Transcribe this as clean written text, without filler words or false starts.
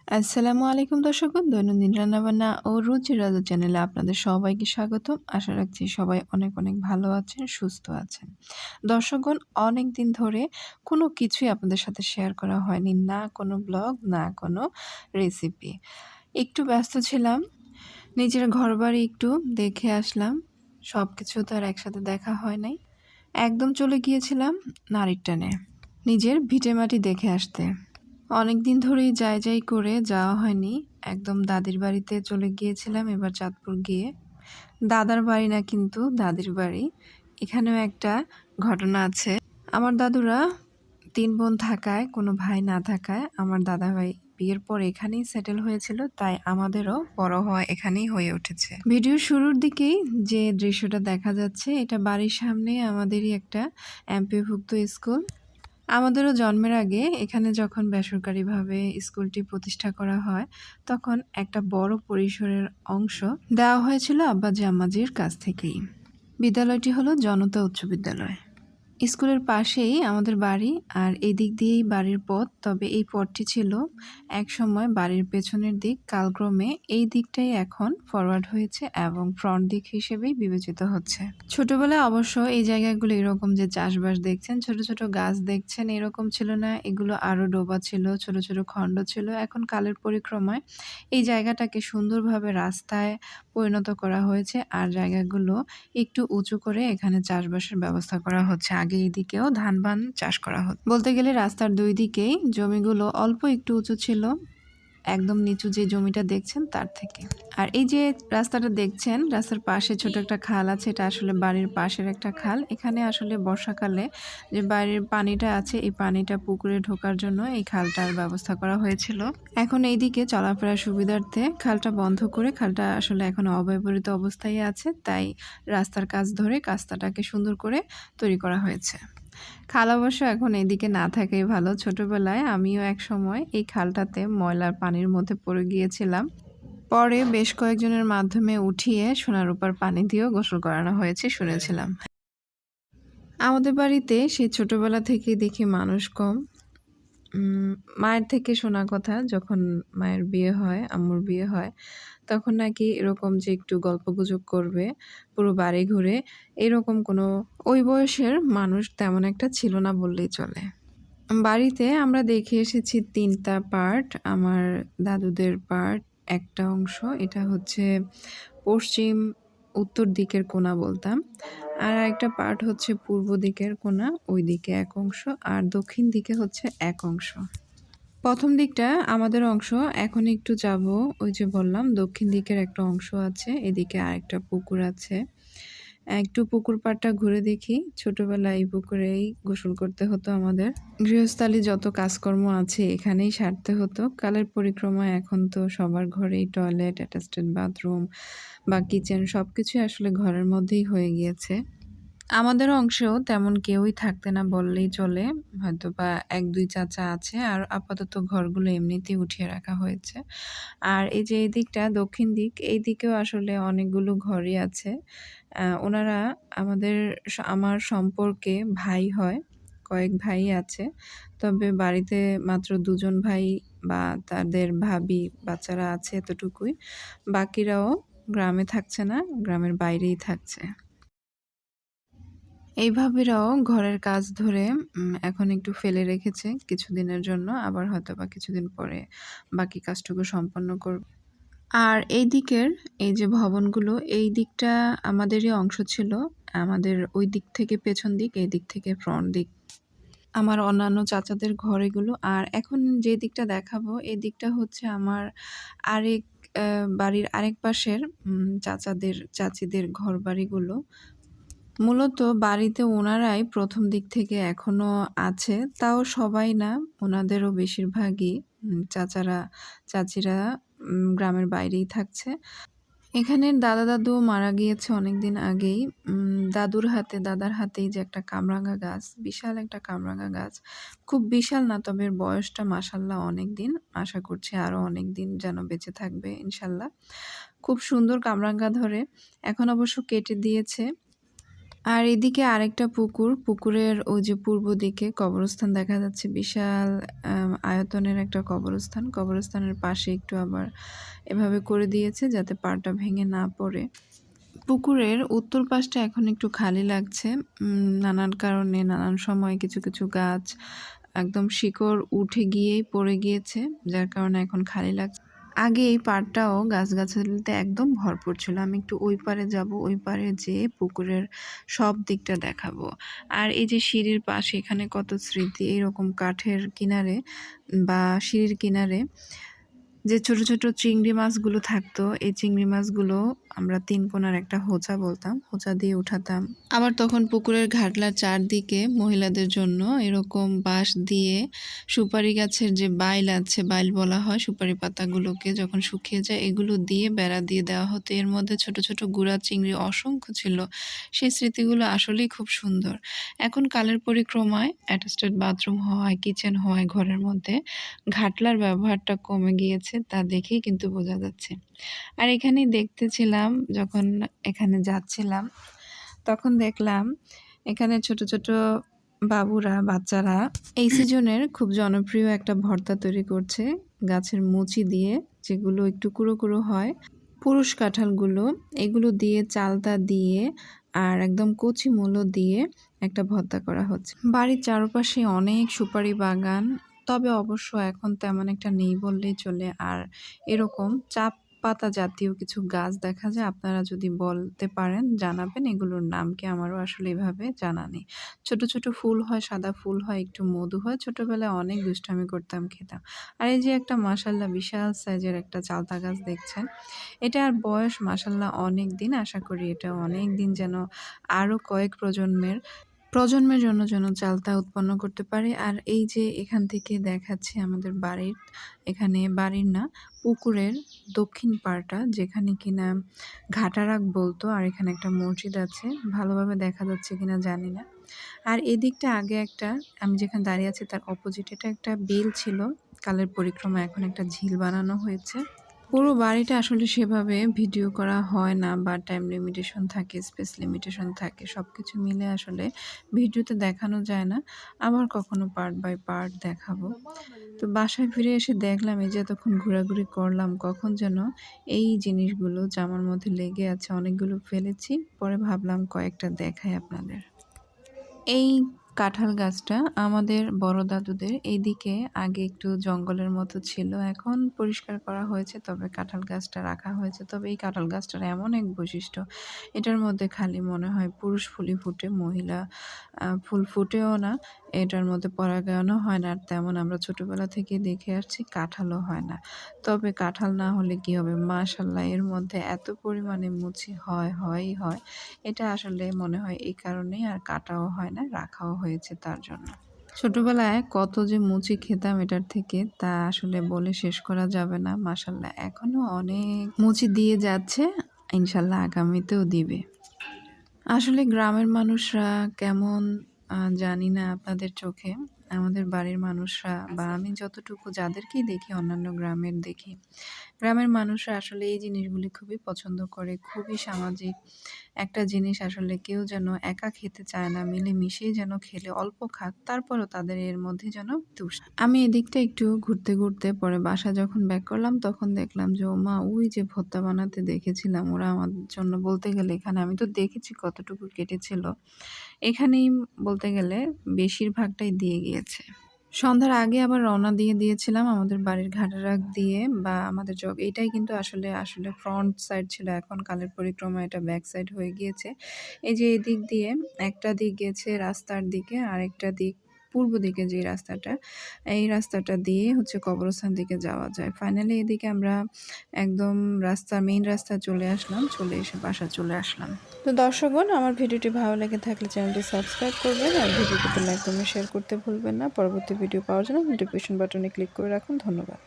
আসসালামু আলাইকুম দর্শকগণ, দৈনন্দিন রান্নাবান্না ও রুচির রাজু চ্যানেলে আপনাদের সবাইকে স্বাগতম। আশা রাখছি সবাই অনেক অনেক ভালো আছেন, সুস্থ আছেন। দর্শকগণ, অনেকদিন ধরে কোনো কিছুই আপনাদের সাথে শেয়ার করা হয়নি। না কোনো ব্লগ, না কোনো রেসিপি। একটু ব্যস্ত ছিলাম। নিজের ঘরবাড়ি একটু দেখে আসলাম। সবকিছু তো আর একসাথে দেখা হয় নাই। একদম চলে গিয়েছিলাম নারীর টানে, নিজের ভিটেমাটি দেখে আসতে। অনেকদিন ধরেই যাই করে যাওয়া হয়নি। একদম দাদির বাড়িতে চলে গিয়েছিলাম এবার চাঁদপুর গিয়ে। দাদার বাড়ি না, কিন্তু দাদির বাড়ি। এখানেও একটা ঘটনা আছে। আমার দাদুরা ৩ বোন থাকায়, কোনো ভাই না থাকায় আমার দাদাভাই বিয়ের পর এখানেই সেটেল হয়েছিল, তাই আমাদেরও বড় হওয়া এখানেই হয়ে উঠেছে। ভিডিওর শুরুর দিকেই যে দৃশ্যটা দেখা যাচ্ছে, এটা বাড়ির সামনে আমাদেরই একটা এমপিওভুক্ত স্কুল। আমাদেরও জন্মের আগে এখানে যখন বেসরকারিভাবে স্কুলটি প্রতিষ্ঠা করা হয়, তখন একটা বড় পরিসরের অংশ দেওয়া হয়েছিল আব্বাজি আম্মাজির কাছ থেকেই। বিদ্যালয়টি হলো জনতা উচ্চ বিদ্যালয়। স্কুলের পাশেই আমাদের বাড়ি, আর এই দিক দিয়েই বাড়ির পথ। তবে এই পথটি ছিল একসময় বাড়ির পেছনের দিক, কালক্রমে এই দিকটাই এখন ফরওয়ার্ড হয়েছে এবং ফ্রন্ট দিক হিসেবেই বিবেচিত হচ্ছে। ছোটবেলায় অবশ্য এই জায়গাগুলো এরকম যে চাষবাস দেখছেন, ছোট ছোট গাছ দেখছেন, এরকম ছিল না। এগুলো আরও ডোবা ছিল, ছোট ছোট খণ্ড ছিল। এখন কালের পরিক্রমায় এই জায়গাটাকে সুন্দরভাবে রাস্তায় পরিণত করা হয়েছে, আর জায়গাগুলো একটু উঁচু করে এখানে চাষবাসের ব্যবস্থা করা হচ্ছে। আগে এদিকেও ধান চাষ করা হতো। বলতে গেলে রাস্তার ২ দিকেই জমিগুলো অল্প একটু উঁচু ছিল, একদম নিচু যে জমিটা দেখছেন তার থেকে। আর এই যে রাস্তাটা দেখছেন, রাস্তার পাশে ছোট একটা খাল আছে। এটা আসলে বাড়ির পাশের একটা খাল। এখানে আসলে বর্ষাকালে যে বাড়ির পানিটা আছে, এই পানিটা পুকুরে ঢোকার জন্য এই খালটার ব্যবস্থা করা হয়েছিল। এখন এইদিকে চলাফেরার সুবিধার্থে খালটা বন্ধ করে, খালটা আসলে এখন অব্যবহৃত অবস্থায় আছে, তাই রাস্তার কাজ ধরে রাস্তাটাকে সুন্দর করে তৈরি করা হয়েছে। খাল অবশ্য এখন এদিকে না থাকাই ভালো। ছোটবেলায় আমিও একসময় এই খালটাতে ময়লার পানির মধ্যে পড়ে গিয়েছিলাম। পরে বেশ কয়েকজনের মাধ্যমে উঠিয়ে সোনা রূপার পানি দিয়েও গোসল করানো হয়েছে শুনেছিলাম। আমাদের বাড়িতে সেই ছোটবেলা থেকেই দেখি মানুষ কম। মায়ের থেকে শোনা কথা, যখন মায়ের বিয়ে হয়, আম্মুর বিয়ে হয়, তখন নাকি এরকম যে একটু গল্পগুজব করবে পুরো বাড়ি ঘুরে, এরকম কোনো ওই বয়সের মানুষ তেমন একটা ছিল না বললেই চলে। বাড়িতে আমরা দেখে এসেছি ৩ টা পার্ট। আমার দাদুদের পার্ট একটা অংশ, এটা হচ্ছে পশ্চিম উত্তর দিকের কোণা বলতাম। আর আরেকটা পার্ট হচ্ছে পূর্ব দিকের কোণা, ওইদিকে এক অংশ, আর দক্ষিণ দিকে হচ্ছে এক অংশ। প্রথম দিকটা আমাদের অংশ। এখন একটু যাব, ওই যে বললাম দক্ষিণ দিকের একটা অংশ আছে, এদিকে আরেকটা পুকুর আছে। একটু পুকুর পাড়টা ঘুরে দেখি। ছোটবেলায় এই পুকুরেই গোসল করতে হতো আমাদের। গৃহস্থালী যত কাজকর্ম আছে এখানেই সারতে হতো। কালের পরিক্রমায় এখন তো সবার ঘরেই টয়লেট, অ্যাটাচড বাথরুম বা কিচেন সবকিছুই আসলে ঘরের মধ্যেই হয়ে গিয়েছে। আমাদের অংশেও তেমন কেউই থাকতে না বললেই চলে। হয়তোবা ১-২ চাচা আছে, আর আপাতত ঘরগুলো এমনিতেই উঠিয়ে রাখা হয়েছে। আর এই যে এই দিকটা দক্ষিণ দিক, এই দিকেও আসলে অনেকগুলো ঘরই আছে। ওনারা আমার সম্পর্কে ভাই হয়, কয়েক ভাই আছে। তবে বাড়িতে মাত্র ২ জন ভাই বা তাদের ভাবি, বাচ্চারা আছে, এতটুকুই। বাকিরাও গ্রামে থাকছে না, গ্রামের বাইরেই থাকছে। এই ভাবিরাও ঘরের কাজ ধরে এখন একটু ফেলে রেখেছে কিছুদিনের জন্য, আবার হয়তোবা কিছুদিন পরে বাকি কাজটুকু সম্পন্ন করবে। আর এই দিকের এই যে ভবনগুলো, এই দিকটা আমাদেরই অংশ ছিল। আমাদের ওই দিক থেকে পেছন দিক, এই দিক থেকে ফ্রন্ট দিক আমার অন্যান্য চাচাদের ঘর এগুলো। আর এখন যে দিকটা দেখাবো, এই দিকটা হচ্ছে আমার আরেক বাড়ির আরেক পাশের চাচিদের ঘরবাড়িগুলো। মূলত বাড়িতে ওনারাই প্রথম দিক থেকে এখনো আছে, তাও সবাই না, ওনাদেরও বেশিরভাগই চাচিরা গ্রামের বাইরেই থাকছে। এখানে দাদা-দাদু মারা গিয়েছে অনেকদিন আগেই। দাদার হাতেই যে একটা কামরাঙা গাছ, বিশাল একটা কামরাঙা গাছ। খুব বিশাল না, তবে এর বয়সটা মাশাআল্লাহ অনেকদিন। আশা করছি আরও অনেকদিন যেন বেঁচে থাকবে ইনশাআল্লাহ। খুব সুন্দর কামরাঙা ধরে। এখন অবশ্য কেটে দিয়েছে। আর এদিকে আরেকটা পুকুর, পুকুরের ওই যে পূর্ব দিকে কবরস্থান দেখা যাচ্ছে বিশাল আয়তনের একটা কবরস্থান। কবরস্থানের পাশে একটু আবার এভাবে করে দিয়েছে যাতে পাড়টা ভেঙে না পড়ে। পুকুরের উত্তর পাশটা এখন একটু খালি লাগছে। নানান কারণে নানান সময় কিছু, কিছু গাছ একদম শিকড় উঠে গিয়েই পড়ে গিয়েছে, যার কারণে এখন খালি লাগছে। আগে এই পাড়টাও গাছগাছালিতে একদম ভরপুর ছিল। আমি একটু ওই পাড়ে যাব, ওই পাড়ে যেয়ে পুকুরের সব দিকটা দেখাবো। আর এই যে সিঁড়ির পাশে এখানে কত স্মৃতি, এরকম কাঠের কিনারে বা সিঁড়ির কিনারে যে ছোট, ছোট চিংড়ি মাছগুলো থাকতো, এই চিংড়ি মাছগুলো আমরা ৩ কোণার একটা হোঁচা বলতাম, হোঁচা দিয়ে উঠাতাম। আবার তখন পুকুরের ঘাটলার চারদিকে মহিলাদের জন্য এরকম বাঁশ দিয়ে সুপারি গাছের যে বাইল আছে, বাইল বলা হয় সুপারি পাতাগুলোকে, যখন শুকিয়ে যায় এগুলো দিয়ে বেড়া দিয়ে দেওয়া হতো। এর মধ্যে ছোট, ছোট গুড়া চিংড়ি অসংখ্য ছিল। সেই স্মৃতিগুলো আসলেই খুব সুন্দর। এখন কালের পরিক্রমায় অ্যাটাচড বাথরুম হওয়ায়, কিচেন হওয়ায় ঘরের মধ্যে ঘাটলার ব্যবহারটা কমে গিয়েছে, তা দেখেই কিন্তু বোঝা যাচ্ছে। আর এখানেই দেখতেছিলাম, যখন এখানে যাচ্ছিলাম তখন দেখলাম এখানে ছোট, ছোট বাবুরা, বাচ্চারা এই সিজনের খুব জনপ্রিয় একটা ভর্তা তৈরি করছে গাছের মুচি দিয়ে, যেগুলো একটু কুড়ো, কুড়ো হয়। পুরুষ কাঁঠালগুলো এগুলো দিয়ে, চালতা দিয়ে আর একদম কচি মূলো দিয়ে একটা ভর্তা করা হচ্ছে। বাড়ির চারপাশে অনেক সুপারি বাগান, তবে অবশ্য এখন তেমন একটা নেই বললেই চলে। আর এরকম চাপ পাতা জাতীয় কিছু গাছ দেখা যায়। আপনারা যদি বলতে পারেন জানাবেন এগুলোর নাম কি, আমারও আসলে এভাবে জানা নেই। ছোট, ছোট ফুল হয়, সাদা ফুল হয়, একটু মধু হয়। ছোটবেলায় অনেক দুষ্টামি করতাম, খেতাম। আর এই যে একটা মাশাআল্লাহ বিশাল সাইজের একটা চালতা গাছ দেখছেন, এটার বয়স মাশাআল্লাহ অনেক দিন। আশা করি এটা অনেক দিন যেন আরও কয়েক প্রজন্মের জন্য যেন চালতা উৎপন্ন করতে পারে। আর এই যে এখান থেকে দেখাচ্ছি আমাদের বাড়ির, এখানে বাড়ির না, পুকুরের দক্ষিণ পাড়টা, যেখানে কিনা ঘাটারাক বলতো। আর এখানে একটা মসজিদ আছে, ভালোভাবে দেখা যাচ্ছে কিনা জানি না। আর এদিকটা আগে একটা, আমি যেখানে দাঁড়িয়ে আছি তার অপোজিট, এটা একটা বিল ছিল, কালের পরিক্রমা এখন একটা ঝিল বানানো হয়েছে। পুরো বাড়িটা আসলে সেভাবে ভিডিও করা হয় না, বা টাইম লিমিটেশন থাকে, স্পেস লিমিটেশন থাকে, সব কিছু মিলে আসলে ভিডিওতে দেখানো যায় না। আবার কখনো পার্ট বাই পার্ট দেখাবো। তো বাসায় ফিরে এসে দেখলাম এই যে এতক্ষণ ঘোরাঘুরি করলাম, কখন যেন এই জিনিসগুলো জামার মধ্যে লেগে আছে, অনেকগুলো ফেলেছি। পরে ভাবলাম কয়েকটা দেখাই আপনাদের। এই কাঁঠাল গাছটা আমাদের বড় দাদুদের, এইদিকে আগে একটু জঙ্গলের মতো ছিল, এখন পরিষ্কার করা হয়েছে, তবে কাঁঠাল গাছটা রাখা হয়েছে। তবে এই কাঁঠাল গাছটার এমন এক বৈশিষ্ট্য, এটার মধ্যে খালি মনে হয় পুরুষ ফুলই ফুটে, মহিলা ফুল ফুটেও না। এটার মধ্যে পরাগায়নও হয় না, আর তেমন আমরা ছোটোবেলা থেকে দেখে আসছি কাঁঠালও হয় না। তবে কাঁঠাল না হলে কি হবে, মাশাআল্লাহ এর মধ্যে এত পরিমাণে মুচি হয়ই হয়। এটা আসলে মনে হয় এই কারণেই আর কাটাও হয় না, রাখাও হয়েছে তার জন্য। ছোটবেলায় কত যে মুচি খেতাম এটার থেকে, তা আসলে বলে শেষ করা যাবে না। মাশাআল্লাহ এখনো অনেক মুচি দিয়ে যাচ্ছে, ইনশাআল্লাহ আগামীতেও দিবে। আসলে গ্রামের মানুষরা কেমন জানি না আপনাদের চোখে। আমাদের বাড়ির মানুষরা বা আমি যতটুকু যাদেরকেই দেখি, অন্যান্য গ্রামের দেখি, গ্রামের মানুষরা আসলে এই জিনিসগুলি খুবই পছন্দ করে। খুবই সামাজিক একটা জিনিস, আসলে কেউ যেন একা খেতে চায় না, মিলেমিশেই যেন খেলে অল্প খাক, তারপরও তাদের এর মধ্যে যেন আমি এদিকটা একটু ঘুরতে, ঘুরতে পরে বাসা যখন ব্যাক করলাম তখন দেখলাম যে ওমা, ওই যে ভর্তা বানাতে দেখেছিলাম, ওরা আমার জন্য বলতে গেলে এখানে আমি তো দেখেছি কতটুকু কেটেছিল। এখানেই বলতে গেলে বেশিরভাগটাই দিয়ে গিয়েছে। সন্ধ্যার আগে আবার রওনা দিয়ে দিয়েছিলাম আমাদের বাড়ির ঘাটারাক দিয়ে, বা আমাদের এটাই কিন্তু আসলে ফ্রন্ট সাইড ছিল। এখন কালের পরিক্রমা এটা ব্যাক সাইড হয়ে গিয়েছে। এই যে এদিক দিয়ে একটা দিক গেছে রাস্তার দিকে, আরেকটা দিক পূর্ব দিকে যে রাস্তাটা, এই রাস্তাটা দিয়ে হচ্ছে কবরস্থান দিকে যাওয়া যায়। ফাইনালি এদিকে আমরা একদম মেইন রাস্তায় চলে আসলাম, চলে এসে বাসা চলে আসলাম। তো দর্শকগণ, আমার ভিডিওটি ভালো লেগে থাকলে চ্যানেলটি সাবস্ক্রাইব করবেন, আর ভিডিওটিতে লাইক কমেন্ট শেয়ার করতে ভুলবেন না। পরবর্তী ভিডিও পাওয়ার জন্য নোটিফিকেশন বাটনে ক্লিক করে রাখুন। ধন্যবাদ।